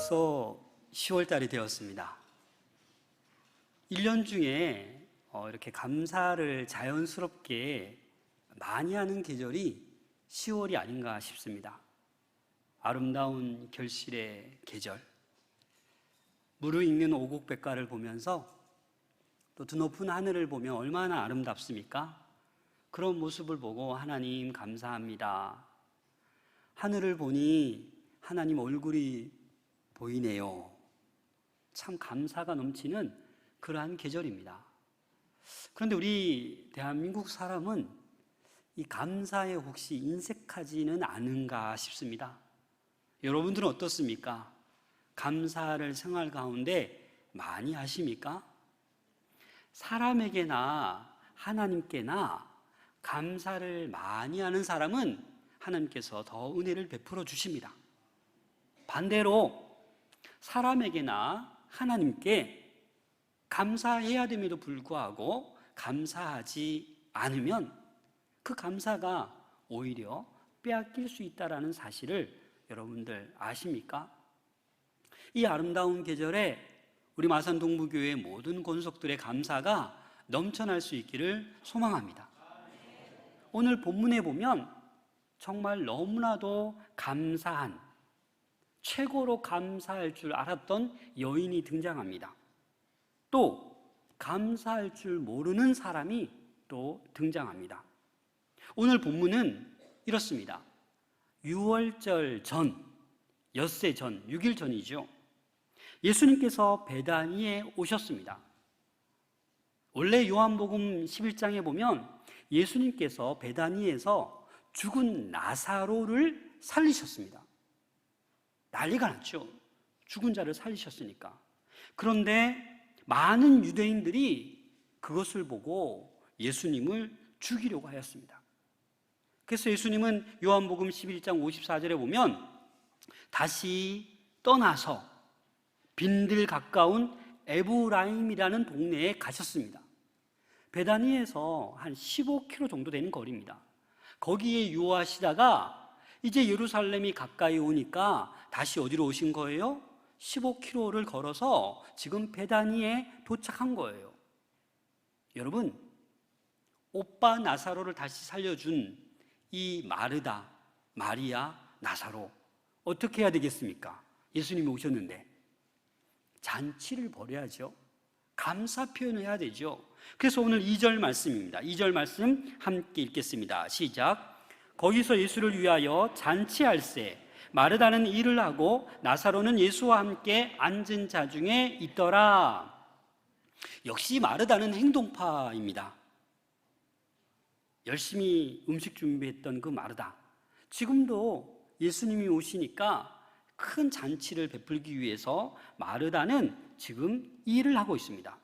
벌써 10월 달이 되었습니다. 1년 중에 이렇게 감사를 자연스럽게 많이 하는 계절이 10월이 아닌가 싶습니다. 아름다운 결실의 계절, 무르익는 오곡백과를 보면서 또 드높은 하늘을 보면 얼마나 아름답습니까? 그런 모습을 보고 하나님 감사합니다. 하늘을 보니 하나님 얼굴이 보이네요. 참 감사가 넘치는 그러한 계절입니다. 그런데 우리 대한민국 사람은 이 감사에 혹시 인색하지는 않은가 싶습니다. 여러분들은 어떻습니까? 감사를 생활 가운데 많이 하십니까? 사람에게나 하나님께나 감사를 많이 하는 사람은 하나님께서 더 은혜를 베풀어 주십니다. 반대로 사람에게나 하나님께 감사해야 됨에도 불구하고 감사하지 않으면 그 감사가 오히려 빼앗길 수 있다는 사실을 여러분들 아십니까? 이 아름다운 계절에 우리 마산동부교회 모든 권속들의 감사가 넘쳐날 수 있기를 소망합니다. 오늘 본문에 보면 정말 너무나도 감사한, 최고로 감사할 줄 알았던 여인이 등장합니다. 또 감사할 줄 모르는 사람이 또 등장합니다. 오늘 본문은 이렇습니다. 6월절 전, 엿새 전, 6일 전이죠. 예수님께서 베다니에 오셨습니다. 원래 요한복음 11장에 보면 예수님께서 베다니에서 죽은 나사로를 살리셨습니다. 난리가 났죠. 죽은 자를 살리셨으니까. 그런데 많은 유대인들이 그것을 보고 예수님을 죽이려고 하였습니다. 그래서 예수님은 요한복음 11장 54절에 보면 다시 떠나서 빈들 가까운 에브라임이라는 동네에 가셨습니다. 베다니에서 한 15km 정도 되는 거리입니다. 거기에 유하시다가 이제 예루살렘이 가까이 오니까 다시 어디로 오신 거예요? 15km를 걸어서 지금 베다니에 도착한 거예요. 여러분, 오빠 나사로를 다시 살려준 이 마르다, 마리아, 나사로 어떻게 해야 되겠습니까? 예수님이 오셨는데 잔치를 벌여야죠. 감사 표현을 해야 되죠. 그래서 오늘 2절 말씀입니다. 2절 말씀 함께 읽겠습니다. 시작. 거기서 예수를 위하여 잔치할세 마르다는 일을 하고 나사로는 예수와 함께 앉은 자 중에 있더라. 역시 마르다는 행동파입니다. 열심히 음식 준비했던 그 마르다, 지금도 예수님이 오시니까 큰 잔치를 베풀기 위해서 마르다는 지금 일을 하고 있습니다.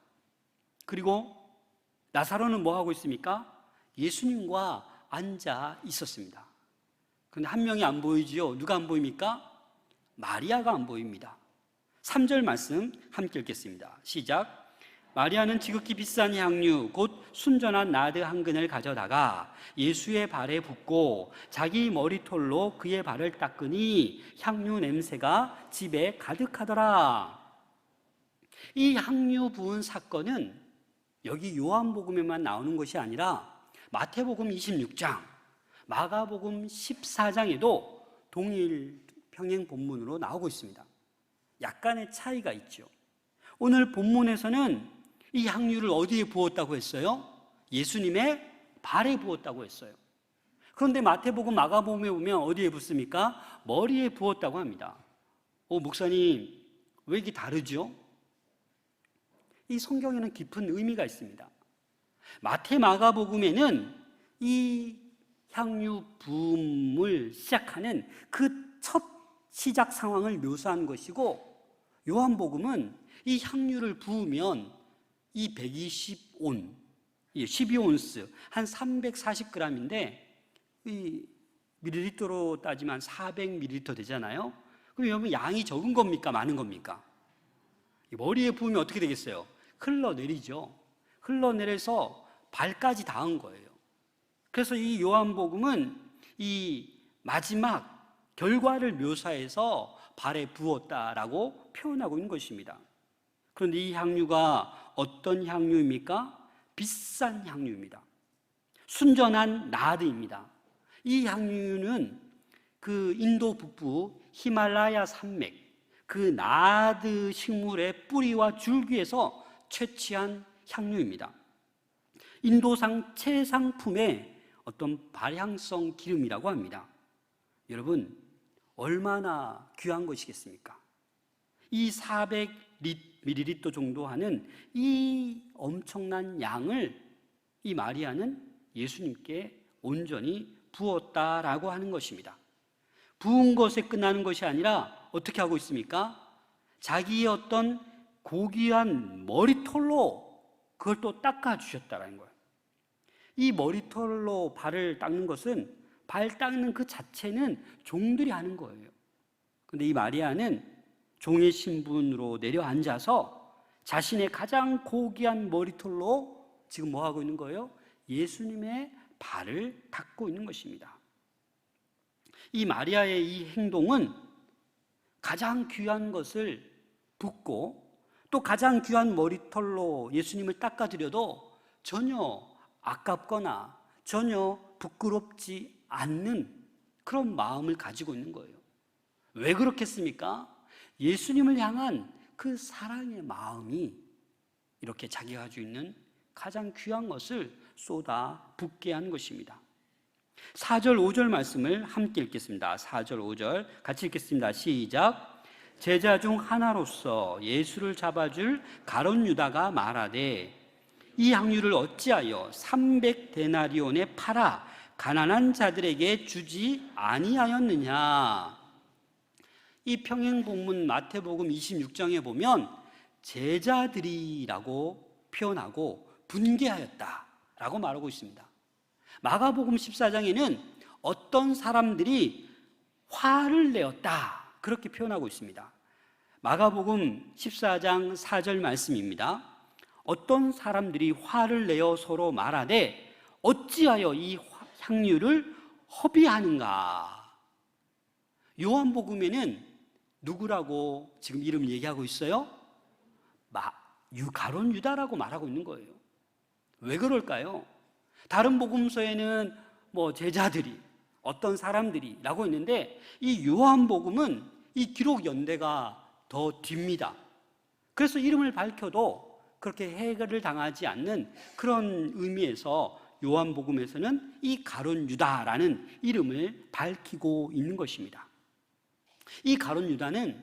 그리고 나사로는 뭐 하고 있습니까? 예수님과 앉아 있었습니다. 그런데 한 명이 안 보이지요? 누가 안 보입니까? 마리아가 안 보입니다. 3절 말씀 함께 읽겠습니다. 시작. 마리아는 지극히 비싼 향유 곧 순전한 나드 한 근을 가져다가 예수의 발에 붓고 자기 머리털로 그의 발을 닦으니 향유 냄새가 집에 가득하더라. 이 향유 부은 사건은 여기 요한복음에만 나오는 것이 아니라 마태복음 26장, 마가복음 14장에도 동일 평행 본문으로 나오고 있습니다. 약간의 차이가 있죠. 오늘 본문에서는 이 향유를 어디에 부었다고 했어요? 예수님의 발에 부었다고 했어요. 그런데 마태복음, 마가복음에 보면 어디에 붓습니까? 머리에 부었다고 합니다. 목사님, 왜 이게 다르죠? 이 성경에는 깊은 의미가 있습니다. 마태, 마가복음에는 이 향유 부음을 시작하는 그 첫 시작 상황을 묘사한 것이고, 요한복음은 이 향유를 부으면 이 120온, 12온스, 한 340g인데 이 밀리리터로 따지면 400ml 되잖아요. 그럼 여러분 양이 적은 겁니까? 많은 겁니까? 머리에 부으면 어떻게 되겠어요? 흘러내리죠. 흘러내려서 발까지 닿은 거예요. 그래서 이 요한복음은 이 마지막 결과를 묘사해서 발에 부었다라고 표현하고 있는 것입니다. 그런데 이 향유가 어떤 향유입니까? 비싼 향유입니다. 순전한 나드입니다. 이 향유는 그 인도 북부 히말라야 산맥, 그 나드 식물의 뿌리와 줄기에서 채취한 향유입니다. 인도상 최상품의 어떤 발향성 기름이라고 합니다. 여러분, 얼마나 귀한 것이겠습니까? 이 400ml 정도 하는 이 엄청난 양을 이 마리아는 예수님께 온전히 부었다라고 하는 것입니다. 부은 것에 끝나는 것이 아니라 어떻게 하고 있습니까? 자기의 어떤 고귀한 머리털로 그걸 또 닦아주셨다는 거예요. 이 머리털로 발을 닦는 것은 발 닦는 그 자체는 종들이 하는 거예요. 그런데 이 마리아는 종의 신분으로 내려앉아서 자신의 가장 고귀한 머리털로 지금 뭐 하고 있는 거예요? 예수님의 발을 닦고 있는 것입니다. 이 마리아의 이 행동은 가장 귀한 것을 붓고 또 가장 귀한 머리털로 예수님을 닦아드려도 전혀 아깝거나 전혀 부끄럽지 않는 그런 마음을 가지고 있는 거예요. 왜 그렇겠습니까? 예수님을 향한 그 사랑의 마음이 이렇게 자기가 가지고 있는 가장 귀한 것을 쏟아 붓게 한 것입니다. 4절 5절 말씀을 함께 읽겠습니다. 4절 5절 같이 읽겠습니다. 시작. 제자 중 하나로서 예수를 잡아줄 가룟 유다가 말하되 이 향유를 어찌하여 300데나리온에 팔아 가난한 자들에게 주지 아니하였느냐. 이 평행본문 마태복음 26장에 보면 제자들이라고 표현하고 분개하였다라고 말하고 있습니다. 마가복음 14장에는 어떤 사람들이 화를 내었다 그렇게 표현하고 있습니다. 마가복음 14장 4절 말씀입니다. 어떤 사람들이 화를 내어 서로 말하되 어찌하여 이 향유를 허비하는가. 요한복음에는 누구라고 지금 이름을 얘기하고 있어요? 가룟 유다라고 말하고 있는 거예요. 왜 그럴까요? 다른 복음서에는 뭐 제자들이 어떤 사람들이라고 있는데 이 요한복음은 이 기록 연대가 더 뒤입니다. 그래서 이름을 밝혀도 그렇게 해결을 당하지 않는 그런 의미에서 요한복음에서는 이 가룟 유다라는 이름을 밝히고 있는 것입니다. 이 가룟 유다는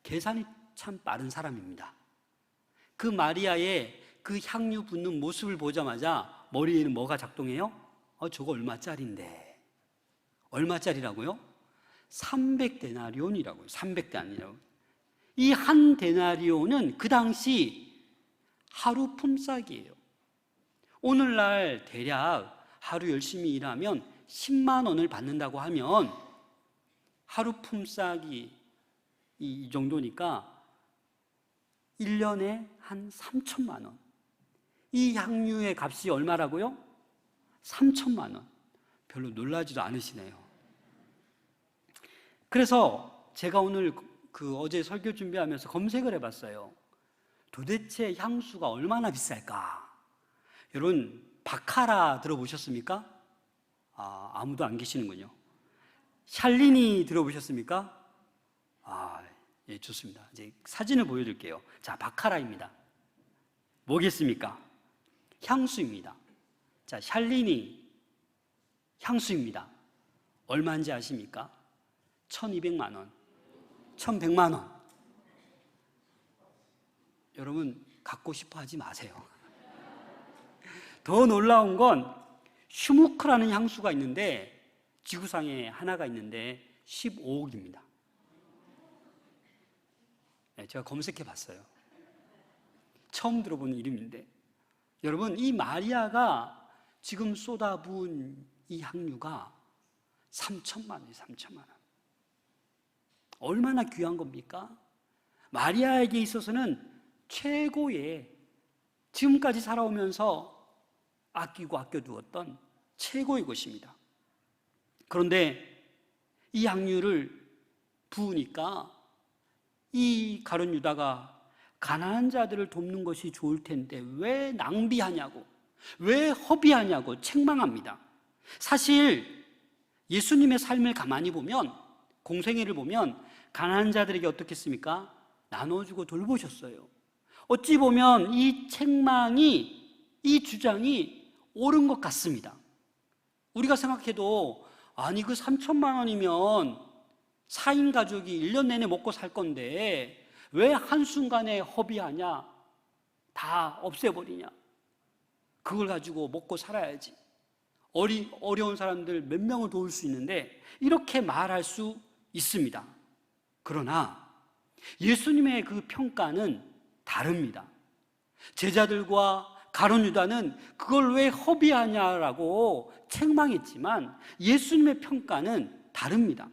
계산이 참 빠른 사람입니다. 그 마리아의 그 향유 붓는 모습을 보자마자 머리에는 뭐가 작동해요? 저거 얼마짜리인데? 얼마짜리라고요? 300데나리온이라고요. 300데나리온. 이 한 데나리온은 그 당시 하루 품삯이에요. 오늘날 대략 하루 열심히 일하면 10만 원을 받는다고 하면 하루 품삯이 이 정도니까 1년에 한 3천만 원. 이 향유의 값이 얼마라고요? 3천만 원. 별로 놀라지도 않으시네요. 그래서 제가 오늘 어제 설교 준비하면서 검색을 해봤어요. 도대체 향수가 얼마나 비쌀까? 여러분, 바카라 들어보셨습니까? 아무도 안 계시는군요. 샬리니 들어보셨습니까? 예, 좋습니다. 이제 사진을 보여드릴게요. 자, 바카라입니다. 뭐겠습니까? 향수입니다. 자, 샬리니 향수입니다. 얼마인지 아십니까? 1,200만 원, 1,100만 원. 여러분, 갖고 싶어 하지 마세요. 더 놀라운 건 슈무크라는 향수가 있는데 지구상에 하나가 있는데 15억입니다. 네, 제가 검색해 봤어요. 처음 들어보는 이름인데 여러분, 이 마리아가 지금 쏟아부은 이 향유가 3천만 원이에요. 3천만 원. 얼마나 귀한 겁니까? 마리아에게 있어서는 최고의, 지금까지 살아오면서 아끼고 아껴두었던 최고의 것입니다. 그런데 이 향유를 부으니까 이 가룟 유다가 가난한 자들을 돕는 것이 좋을 텐데 왜 낭비하냐고, 왜 허비하냐고 책망합니다. 사실 예수님의 삶을 가만히 보면, 공생애를 보면 가난한 자들에게 어떻게 했습니까? 나눠주고 돌보셨어요. 어찌 보면 이 책망이, 이 주장이 옳은 것 같습니다. 우리가 생각해도 아니 그 3천만 원이면 4인 가족이 1년 내내 먹고 살 건데 왜 한순간에 허비하냐, 다 없애버리냐, 그걸 가지고 먹고 살아야지, 어려운 사람들 몇 명을 도울 수 있는데, 이렇게 말할 수 있습니다. 그러나 예수님의 그 평가는 다릅니다. 제자들과 가룟 유다는 그걸 왜 허비하냐라고 책망했지만 예수님의 평가는 다릅니다.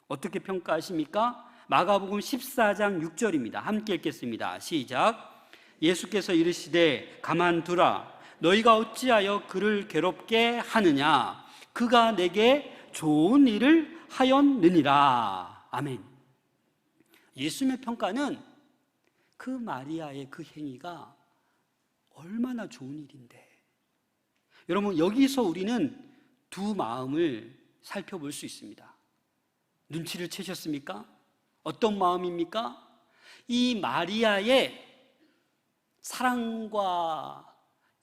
어떻게 평가하십니까? 마가복음 14장 6절입니다. 함께 읽겠습니다. 시작. 예수께서 이르시되 가만두라. 너희가 어찌하여 그를 괴롭게 하느냐? 그가 내게 좋은 일을 하였느니라. 아멘. 예수님의 평가는 그 마리아의 그 행위가 얼마나 좋은 일인데. 여러분, 여기서 우리는 두 마음을 살펴볼 수 있습니다. 눈치를 채셨습니까? 어떤 마음입니까? 이 마리아의 사랑과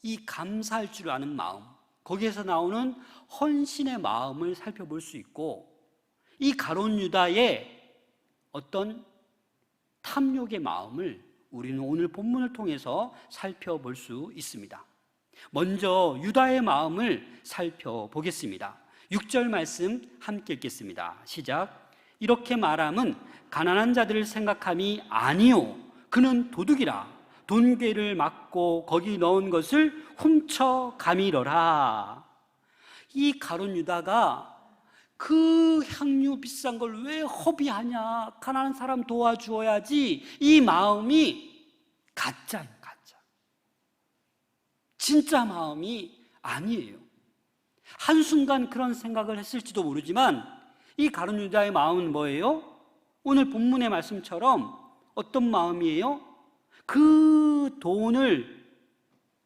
이 감사할 줄 아는 마음, 거기에서 나오는 헌신의 마음을 살펴볼 수 있고, 이 가룟 유다의 어떤 탐욕의 마음을 우리는 오늘 본문을 통해서 살펴볼 수 있습니다. 먼저 유다의 마음을 살펴보겠습니다. 6절 말씀 함께 읽겠습니다. 시작. 이렇게 말함은 가난한 자들을 생각함이 아니요 그는 도둑이라. 돈괴를 막고 거기 넣은 것을 훔쳐 가미러라. 이 가룟 유다가 그 향유 비싼 걸 왜 허비하냐, 가난한 사람 도와주어야지, 이 마음이 가짜예요. 가짜. 진짜 마음이 아니에요. 한순간 그런 생각을 했을지도 모르지만 이 가룟 유다의 마음은 뭐예요? 오늘 본문의 말씀처럼 어떤 마음이에요? 그 돈을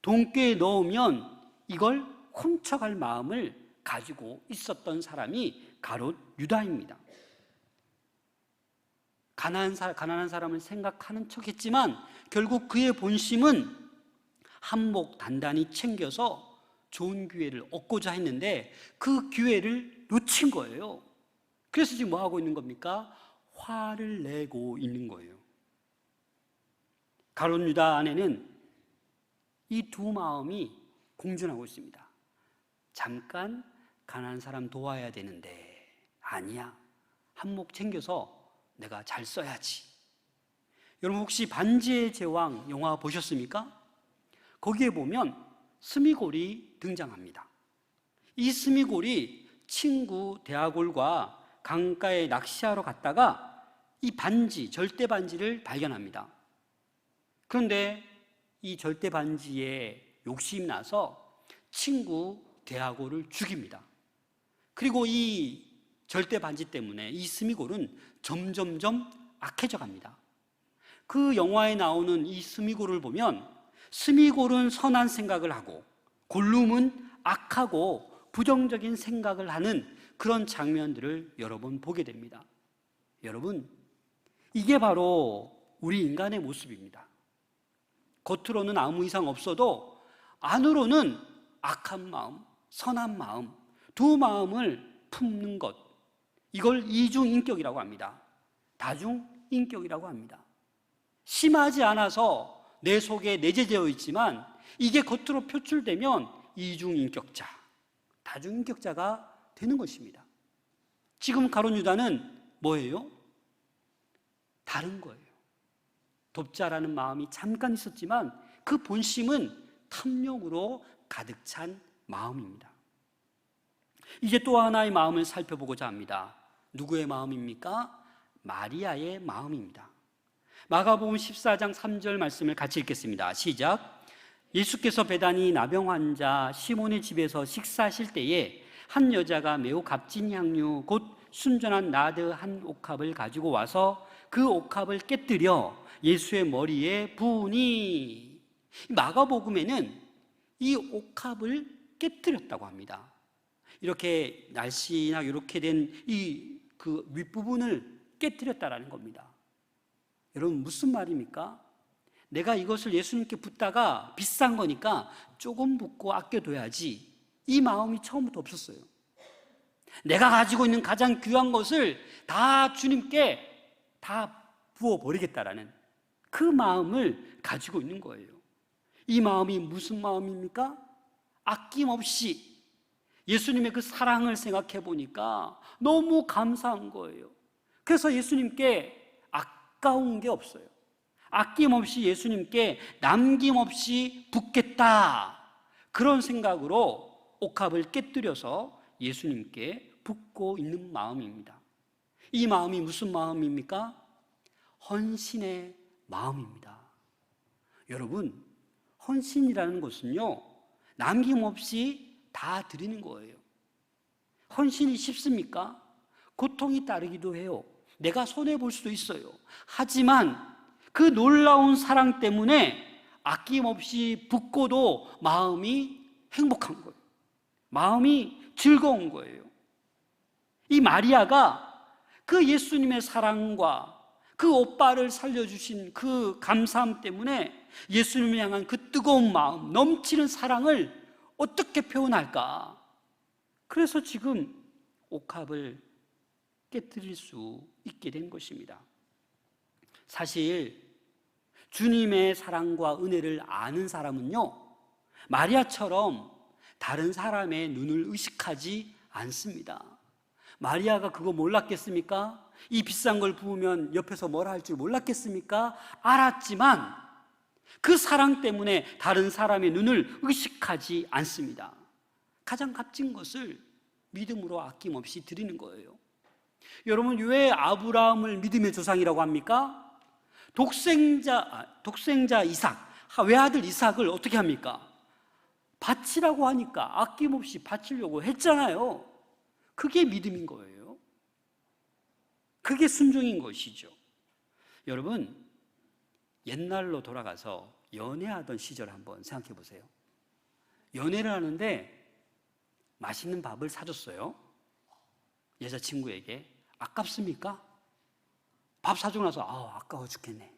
돈꾀에 넣으면 이걸 훔쳐갈 마음을 가지고 있었던 사람이 가룟 유다입니다. 가난한 사람을 생각하는 척했지만 결국 그의 본심은 한몫 단단히 챙겨서 좋은 기회를 얻고자 했는데 그 기회를 놓친 거예요. 그래서 지금 뭐 하고 있는 겁니까? 화를 내고 있는 거예요. 가룟 유다 안에는 이 두 마음이 공존하고 있습니다. 잠깐 가난한 사람 도와야 되는데 아니야, 한몫 챙겨서 내가 잘 써야지. 여러분 혹시 반지의 제왕 영화 보셨습니까? 거기에 보면 스미골이 등장합니다. 이 스미골이 친구 데아골과 강가에 낚시하러 갔다가 이 반지, 절대 반지를 발견합니다. 그런데 이 절대 반지에 욕심이 나서 친구 데아골을 죽입니다. 그리고 이 절대 반지 때문에 이 스미골은 점점점 악해져 갑니다. 그 영화에 나오는 이 스미골을 보면 스미골은 선한 생각을 하고 골룸은 악하고 부정적인 생각을 하는 그런 장면들을 여러 번 보게 됩니다. 여러분, 이게 바로 우리 인간의 모습입니다. 겉으로는 아무 이상 없어도 안으로는 악한 마음, 선한 마음, 두 마음을 품는 것, 이걸 이중인격이라고 합니다. 다중인격이라고 합니다. 심하지 않아서 내 속에 내재되어 있지만 이게 겉으로 표출되면 이중인격자, 다중인격자가 되는 것입니다. 지금 가룟 유다는 뭐예요? 다른 거예요. 돕자라는 마음이 잠깐 있었지만 그 본심은 탐욕으로 가득 찬 마음입니다. 이제 또 하나의 마음을 살펴보고자 합니다. 누구의 마음입니까? 마리아의 마음입니다. 마가복음 14장 3절 말씀을 같이 읽겠습니다. 시작. 예수께서 베다니 나병 환자 시몬의 집에서 식사하실 때에 한 여자가 매우 값진 향유 곧 순전한 나드 한 옥합을 가지고 와서 그 옥합을 깨뜨려 예수의 머리에 부으니, 마가복음에는 이 옥합을 깨뜨렸다고 합니다. 이렇게 날씬하게 이렇게 된 이 그 윗부분을 깨뜨렸다라는 겁니다. 여러분, 무슨 말입니까? 내가 이것을 예수님께 붓다가 비싼 거니까 조금 붓고 아껴둬야지, 이 마음이 처음부터 없었어요. 내가 가지고 있는 가장 귀한 것을 다 주님께 다 부어버리겠다라는 그 마음을 가지고 있는 거예요. 이 마음이 무슨 마음입니까? 아낌없이 예수님의 그 사랑을 생각해 보니까 너무 감사한 거예요. 그래서 예수님께 아까운 게 없어요. 아낌없이 예수님께 남김없이 붓겠다, 그런 생각으로 옥합을 깨뜨려서 예수님께 붓고 있는 마음입니다. 이 마음이 무슨 마음입니까? 헌신의 마음입니다. 여러분, 헌신이라는 것은요, 남김없이 다 드리는 거예요. 헌신이 쉽습니까? 고통이 따르기도 해요. 내가 손해볼 수도 있어요. 하지만 그 놀라운 사랑 때문에 아낌없이 붓고도 마음이 행복한 거예요. 마음이 즐거운 거예요. 이 마리아가 그 예수님의 사랑과 그 오빠를 살려주신 그 감사함 때문에 예수님을 향한 그 뜨거운 마음, 넘치는 사랑을 어떻게 표현할까? 그래서 지금 옥합을 깨뜨릴 수 있게 된 것입니다. 사실 주님의 사랑과 은혜를 아는 사람은요, 마리아처럼 다른 사람의 눈을 의식하지 않습니다. 마리아가 그거 몰랐겠습니까? 이 비싼 걸 부으면 옆에서 뭐라 할 줄 몰랐겠습니까? 알았지만 그 사랑 때문에 다른 사람의 눈을 의식하지 않습니다. 가장 값진 것을 믿음으로 아낌없이 드리는 거예요. 여러분, 왜 아브라함을 믿음의 조상이라고 합니까? 독생자 이삭, 외아들 이삭을 어떻게 합니까? 바치라고 하니까 아낌없이 바치려고 했잖아요. 그게 믿음인 거예요. 그게 순종인 것이죠. 여러분, 옛날로 돌아가서 연애하던 시절 한번 생각해 보세요. 연애를 하는데 맛있는 밥을 사줬어요. 여자친구에게. 아깝습니까? 밥 사주고 나서 아까워 죽겠네.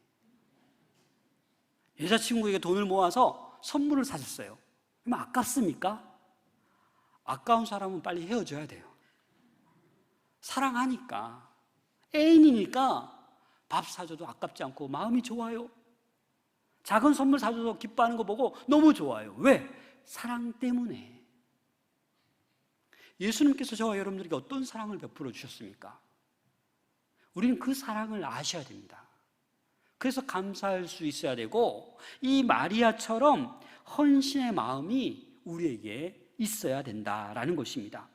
여자친구에게 돈을 모아서 선물을 사줬어요. 그럼 아깝습니까? 아까운 사람은 빨리 헤어져야 돼요. 사랑하니까, 애인이니까 밥 사줘도 아깝지 않고 마음이 좋아요. 작은 선물 사줘도 기뻐하는 거 보고 너무 좋아요. 왜? 사랑 때문에. 예수님께서 저와 여러분들에게 어떤 사랑을 베풀어 주셨습니까? 우리는 그 사랑을 아셔야 됩니다. 그래서 감사할 수 있어야 되고, 이 마리아처럼 헌신의 마음이 우리에게 있어야 된다라는 것입니다.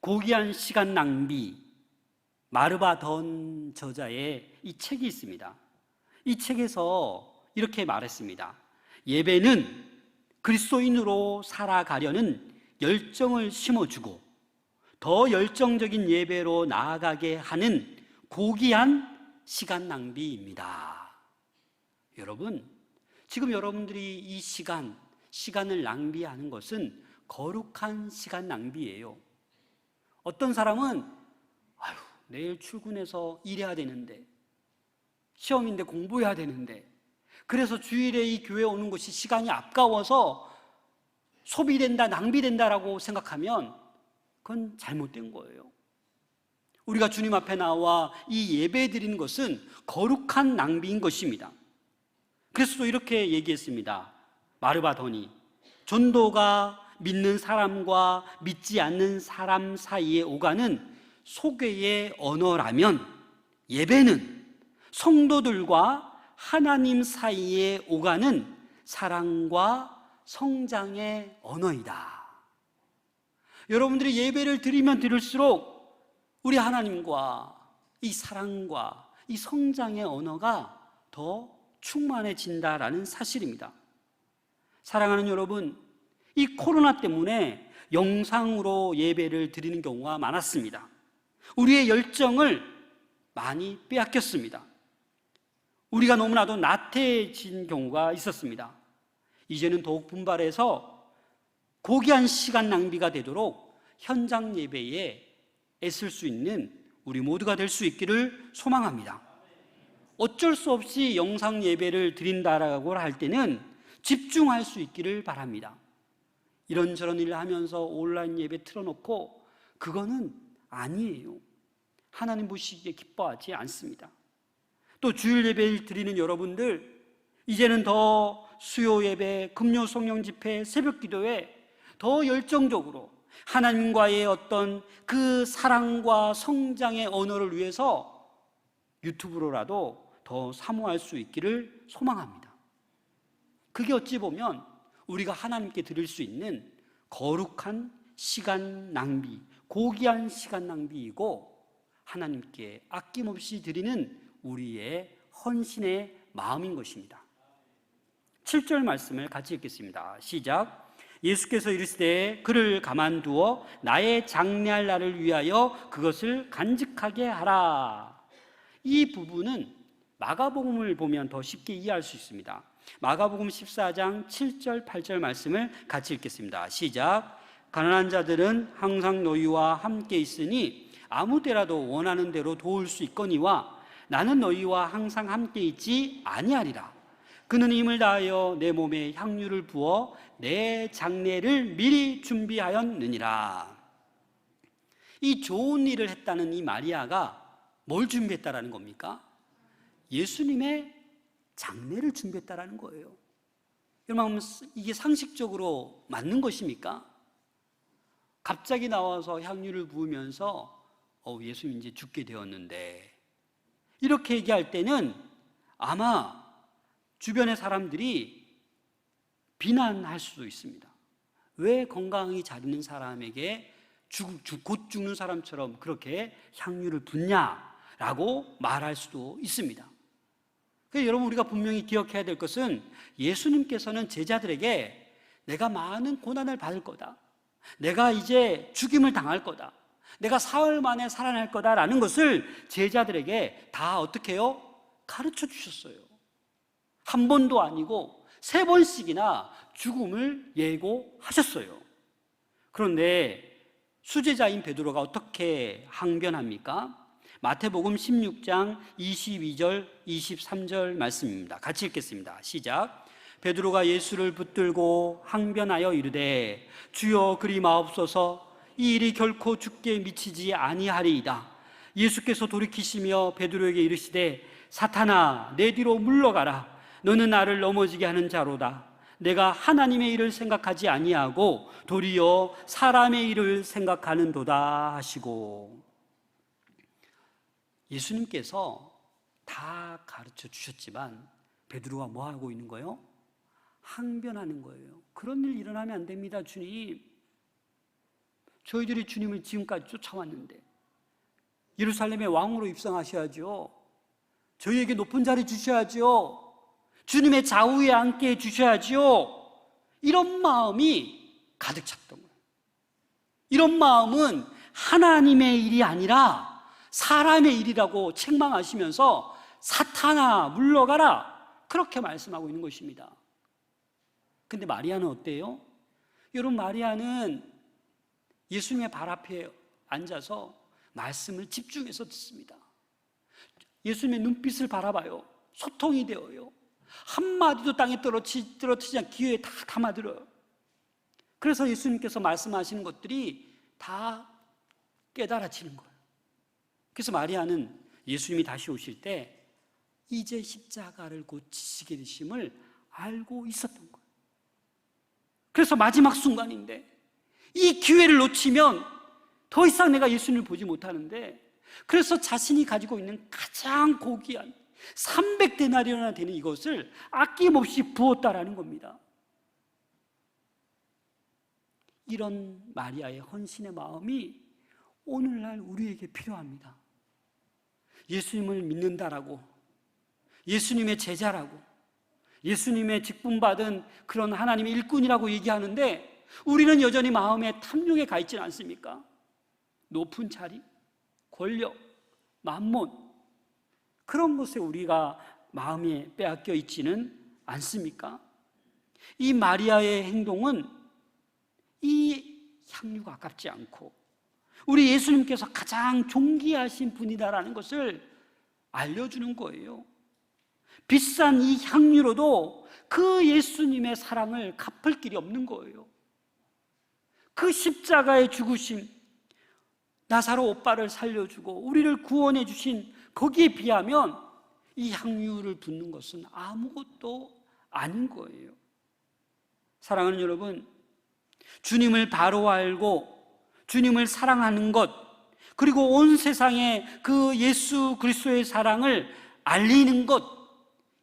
고귀한 시간 낭비, 마르바 던 저자의 이 책이 있습니다. 이 책에서 이렇게 말했습니다. 예배는 그리스도인으로 살아가려는 열정을 심어주고 더 열정적인 예배로 나아가게 하는 고귀한 시간 낭비입니다. 여러분, 지금 여러분들이 이 시간을 낭비하는 것은 거룩한 시간 낭비예요. 어떤 사람은 내일 출근해서 일해야 되는데, 시험인데 공부해야 되는데, 그래서 주일에 이 교회에 오는 것이 시간이 아까워서 소비된다, 낭비된다라고 생각하면 그건 잘못된 거예요. 우리가 주님 앞에 나와 이 예배 드리는 것은 거룩한 낭비인 것입니다. 그래서 또 이렇게 얘기했습니다. 마르바더니, 전도가 믿는 사람과 믿지 않는 사람 사이에 오가는 소개의 언어라면, 예배는 성도들과 하나님 사이에 오가는 사랑과 성장의 언어이다. 여러분들이 예배를 드리면 드릴수록 우리 하나님과 이 사랑과 이 성장의 언어가 더 충만해진다라는 사실입니다. 사랑하는 여러분, 이 코로나 때문에 영상으로 예배를 드리는 경우가 많았습니다. 우리의 열정을 많이 빼앗겼습니다. 우리가 너무나도 나태해진 경우가 있었습니다. 이제는 더욱 분발해서 고귀한 시간 낭비가 되도록 현장 예배에 애쓸 수 있는 우리 모두가 될 수 있기를 소망합니다. 어쩔 수 없이 영상 예배를 드린다라고 할 때는 집중할 수 있기를 바랍니다. 이런저런 일을 하면서 온라인 예배 틀어놓고 그거는 아니에요. 하나님 보시기에 기뻐하지 않습니다. 또 주일 예배를 드리는 여러분들, 이제는 더 수요 예배, 금요 성령 집회, 새벽 기도에 더 열정적으로 하나님과의 어떤 그 사랑과 성장의 언어를 위해서 유튜브로라도 더 사모할 수 있기를 소망합니다. 그게 어찌 보면 우리가 하나님께 드릴 수 있는 거룩한 시간 낭비, 고귀한 시간 낭비이고 하나님께 아낌없이 드리는 우리의 헌신의 마음인 것입니다. 7절 말씀을 같이 읽겠습니다. 시작. 예수께서 이르시되 그를 가만두어 나의 장래할 날을 위하여 그것을 간직하게 하라. 이 부분은 마가복음을 보면 더 쉽게 이해할 수 있습니다. 마가복음 14장 7절 8절 말씀을 같이 읽겠습니다. 시작. 가난한 자들은 항상 너희와 함께 있으니 아무 때라도 원하는 대로 도울 수 있거니와 나는 너희와 항상 함께 있지 아니하리라. 그는 힘을 다하여 내 몸에 향유를 부어 내 장례를 미리 준비하였느니라. 이 좋은 일을 했다는 이 마리아가 뭘 준비했다라는 겁니까? 예수님의 장례를 준비했다라는 거예요. 여러분, 이게 상식적으로 맞는 것입니까? 갑자기 나와서 향유를 부으면서 예수님 이제 죽게 되었는데, 이렇게 얘기할 때는 아마 주변의 사람들이 비난할 수도 있습니다. 왜 건강히 잘 있는 사람에게 곧 죽는 사람처럼 그렇게 향유를 붓냐라고 말할 수도 있습니다. 그래서 여러분, 우리가 분명히 기억해야 될 것은 예수님께서는 제자들에게 내가 많은 고난을 받을 거다, 내가 이제 죽임을 당할 거다, 내가 사흘 만에 살아날 거다라는 것을 제자들에게 다 어떻게 해요? 가르쳐 주셨어요. 한 번도 아니고 3번씩이나 죽음을 예고하셨어요. 그런데 수제자인 베드로가 어떻게 항변합니까? 마태복음 16장 22절 23절 말씀입니다. 같이 읽겠습니다. 시작. 베드로가 예수를 붙들고 항변하여 이르되 주여 그리 마옵소서, 이 일이 결코 주께 미치지 아니하리이다. 예수께서 돌이키시며 베드로에게 이르시되 사탄아 내 뒤로 물러가라. 너는 나를 넘어지게 하는 자로다. 내가 하나님의 일을 생각하지 아니하고 도리어 사람의 일을 생각하는도다 하시고. 예수님께서 다 가르쳐 주셨지만 베드로가 뭐 하고 있는 거예요? 항변하는 거예요. 그런 일 일어나면 안 됩니다, 주님. 저희들이 주님을 지금까지 쫓아왔는데 예루살렘의 왕으로 입성하셔야죠. 저희에게 높은 자리 주셔야죠. 주님의 좌우에 앉게 해주셔야죠. 이런 마음이 가득 찼던 거예요. 이런 마음은 하나님의 일이 아니라 사람의 일이라고 책망하시면서 사탄아 물러가라, 그렇게 말씀하고 있는 것입니다. 근데 마리아는 어때요? 여러분, 마리아는 예수님의 발 앞에 앉아서 말씀을 집중해서 듣습니다. 예수님의 눈빛을 바라봐요. 소통이 되어요. 한마디도 땅에 떨어지지 않고 귀에 다 담아들어요. 그래서 예수님께서 말씀하시는 것들이 다 깨달아지는 거예요. 그래서 마리아는 예수님이 다시 오실 때 이제 십자가를 곧 지시게 되심을 알고 있었던 거예요. 그래서 마지막 순간인데 이 기회를 놓치면 더 이상 내가 예수님을 보지 못하는데, 그래서 자신이 가지고 있는 가장 고귀한 300데나리온이나 되는 이것을 아낌없이 부었다라는 겁니다. 이런 마리아의 헌신의 마음이 오늘날 우리에게 필요합니다. 예수님을 믿는다라고, 예수님의 제자라고, 예수님의 직분받은 그런 하나님의 일꾼이라고 얘기하는데 우리는 여전히 마음의 탐욕에 가 있지는 않습니까? 높은 자리, 권력, 만몬, 그런 것에 우리가 마음에 빼앗겨 있지는 않습니까? 이 마리아의 행동은 이 향유가 아깝지 않고 우리 예수님께서 가장 존귀하신 분이다라는 것을 알려주는 거예요. 비싼 이 향유로도 그 예수님의 사랑을 갚을 길이 없는 거예요. 그 십자가의 죽으심, 나사로 오빠를 살려주고 우리를 구원해 주신 거기에 비하면 이 향유를 붓는 것은 아무것도 아닌 거예요. 사랑하는 여러분, 주님을 바로 알고 주님을 사랑하는 것, 그리고 온 세상에 그 예수 그리스도의 사랑을 알리는 것,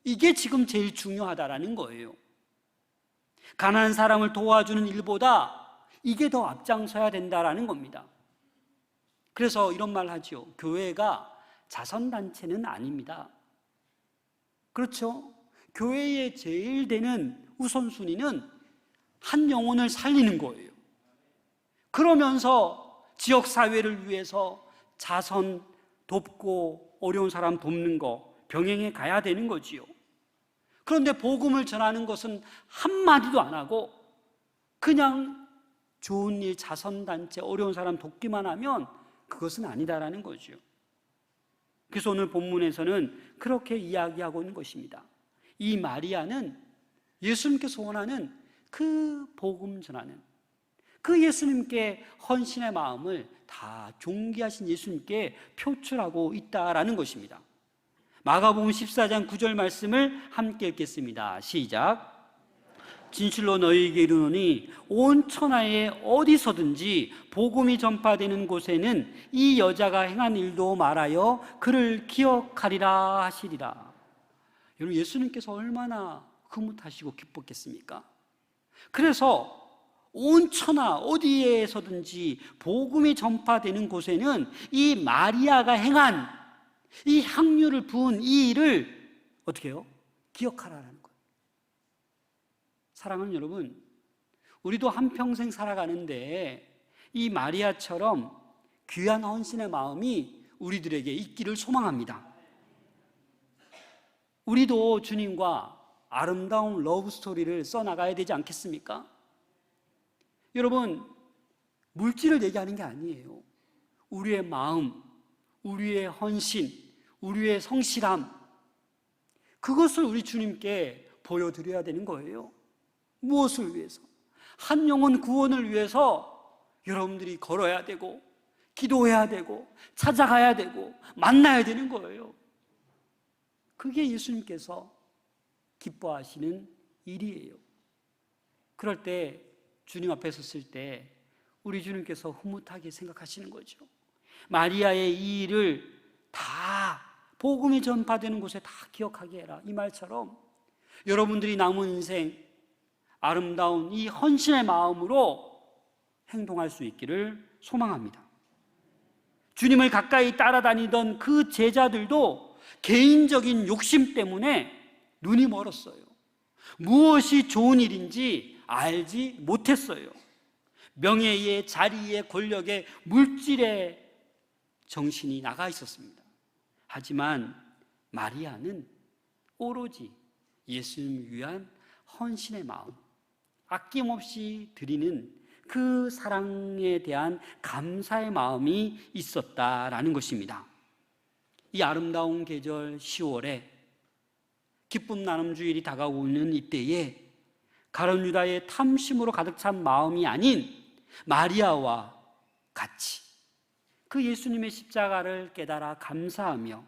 이게 지금 제일 중요하다라는 거예요. 가난한 사람을 도와주는 일보다 이게 더 앞장서야 된다라는 겁니다. 그래서 이런 말 하죠. 교회가 자선단체는 아닙니다. 그렇죠? 교회의 제일 되는 우선순위는 한 영혼을 살리는 거예요. 그러면서 지역사회를 위해서 자선 돕고 어려운 사람 돕는 거 병행해 가야 되는 거지요. 그런데 복음을 전하는 것은 한마디도 안 하고 그냥 좋은 일, 자선단체, 어려운 사람 돕기만 하면 그것은 아니다라는 거죠. 그래서 오늘 본문에서는 그렇게 이야기하고 있는 것입니다. 이 마리아는 예수님께서 원하는 그 복음 전하는 그 예수님께 헌신의 마음을 다 존귀하신 예수님께 표출하고 있다라는 것입니다. 마가복음 14장 9절 말씀을 함께 읽겠습니다. 시작. 진실로 너희에게 이르노니 온 천하에 어디서든지 복음이 전파되는 곳에는 이 여자가 행한 일도 말하여 그를 기억하리라 하시리라. 여러분, 예수님께서 얼마나 흐뭇하시고 기뻤겠습니까? 그래서 온 천하 어디에서든지 복음이 전파되는 곳에는 이 마리아가 행한 이 향유를 부은 이 일을 어떻게 해요? 기억하라는 거예요. 사랑하는 여러분, 우리도 한평생 살아가는데 이 마리아처럼 귀한 헌신의 마음이 우리들에게 있기를 소망합니다. 우리도 주님과 아름다운 러브 스토리를 써나가야 되지 않겠습니까? 여러분, 물질을 얘기하는 게 아니에요. 우리의 마음, 우리의 헌신, 우리의 성실함, 그것을 우리 주님께 보여드려야 되는 거예요. 무엇을 위해서? 한 영혼 구원을 위해서 여러분들이 걸어야 되고 기도해야 되고 찾아가야 되고 만나야 되는 거예요. 그게 예수님께서 기뻐하시는 일이에요. 그럴 때 주님 앞에 섰을 때 우리 주님께서 흐뭇하게 생각하시는 거죠. 마리아의 이 일을 다 복음이 전파되는 곳에 다 기억하게 해라, 이 말처럼 여러분들이 남은 인생 아름다운 이 헌신의 마음으로 행동할 수 있기를 소망합니다. 주님을 가까이 따라다니던 그 제자들도 개인적인 욕심 때문에 눈이 멀었어요. 무엇이 좋은 일인지 알지 못했어요. 명예에, 자리에, 권력에, 물질에 정신이 나가 있었습니다. 하지만 마리아는 오로지 예수님을 위한 헌신의 마음, 아낌없이 드리는 그 사랑에 대한 감사의 마음이 있었다라는 것입니다. 이 아름다운 계절 10월에 기쁨 나눔 주일이 다가오고 있는 이때에 가룟 유다의 탐심으로 가득 찬 마음이 아닌 마리아와 같이 그 예수님의 십자가를 깨달아 감사하며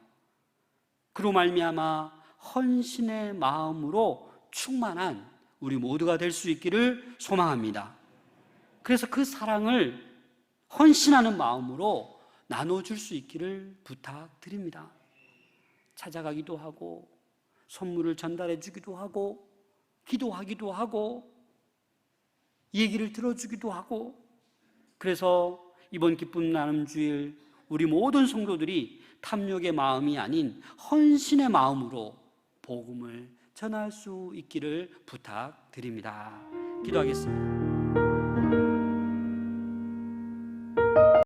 그로 말미암아 헌신의 마음으로 충만한 우리 모두가 될 수 있기를 소망합니다. 그래서 그 사랑을 헌신하는 마음으로 나눠줄 수 있기를 부탁드립니다. 찾아가기도 하고 선물을 전달해 주기도 하고 기도하기도 하고 얘기를 들어주기도 하고, 그래서 이번 기쁨 나눔 주일 우리 모든 성도들이 탐욕의 마음이 아닌 헌신의 마음으로 복음을 전할 수 있기를 부탁드립니다. 기도하겠습니다.